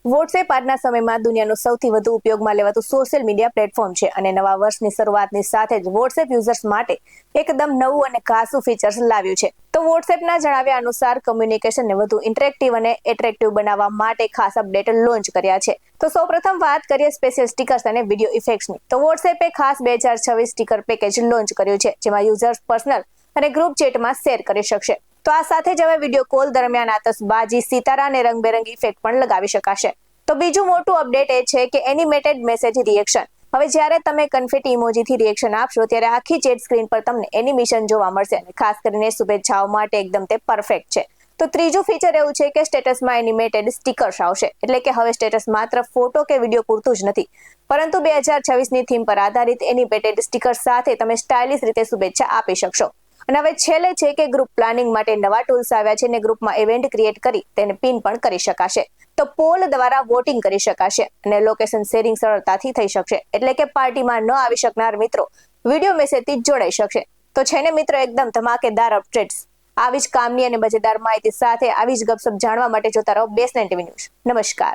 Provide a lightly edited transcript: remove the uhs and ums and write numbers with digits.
WhatsApp આજના સમયમાં દુનિયાનું સૌથી વધુ ઉપયોગમાં લેવાતું સોશિયલ મીડિયા પ્લેટફોર્મ છે અને નવા વર્ષની શરૂઆતની સાથે જ વોટ્સએપ યુઝર્સ માટે એકદમ નવું અને ખાસું ફીચર્સ લાવ્યું છે. તો વોટ્સએપના જણાવ્યા અનુસાર કમ્યુનિકેશનને વધુ ઇન્ટરેક્ટિવ અને એટ્રેક્ટિવ બનાવવા માટે ખાસ અપડેટ લોન્ચ કર્યા છે. તો સૌપ્રથમ વાત કરીએ સ્પેશિયલ સ્ટીકર્સ અને વિડીયો ઇફેક્ટ્સની. તો વોટ્સએપે ખાસ 2026 સ્ટીકર પેકેજ લોન્ચ કર્યું છે, જેમાં યુઝર્સ પર્સનલ અને ગ્રુપ ચેટમાં શેર કરી શકશે. તો આ સાથે જ હવે વિડીયો કોલ દરમિયાન આતશબાજી, સિતારા અને રંગબેરંગી ઇફેક્ટ પણ લગાવી શકાશે. તો બીજું મોટું અપડેટ એ છે કે એનિમેટેડ મેસેજ રિએક્શન. હવે જ્યારે તમે કન્ફેટી ઇમોજીથી રિએક્શન આપશો ત્યારે આખી ચેટ સ્ક્રીન પર તમને એનિમેશન જોવા મળશે અને ખાસ કરીને શુભેચ્છાઓ માટે એકદમ તે પરફેક્ટ છે. તો ત્રીજું ફીચર એવું છે કે સ્ટેટસમાં એનિમેટેડ સ્ટીકર્સ આવશે. એટલે કે હવે સ્ટેટસ માત્ર ફોટો કે વિડીયો પૂરતું જ નથી, પરંતુ 2026ની થીમ પર આધારિત એનિમેટેડ સ્ટીકર્સ સાથે તમે સ્ટાઇલિશ રીતે શુભેચ્છા આપી શકશો. અને હવે છેલ્લે છે કે ગ્રુપ પ્લાનિંગ માટે નવા ટૂલ્સ આવ્યા છે અને ગ્રુપમાં ઇવેન્ટ ક્રિએટ કરી તેને પિન પણ કરી શકાશે. તો પોલ દ્વારા વોટિંગ કરી શકાશે અને લોકેશન શેરિંગ સરળતાથી થઈ શકશે. એટલે કે પાર્ટીમાં ન આવી શકનાર મિત્રો વિડીયો મેસેજથી જોડાઈ શકશે. તો છે ને મિત્રો એકદમ ધમાકેદાર અપડેટ્સ. આવી જ કામની અને મજેદાર માહિતી સાથે આવી જ ગપસપ જાણવા માટે જોતા રહો બેસ 9 ટીવી ન્યૂઝ. નમસ્કાર.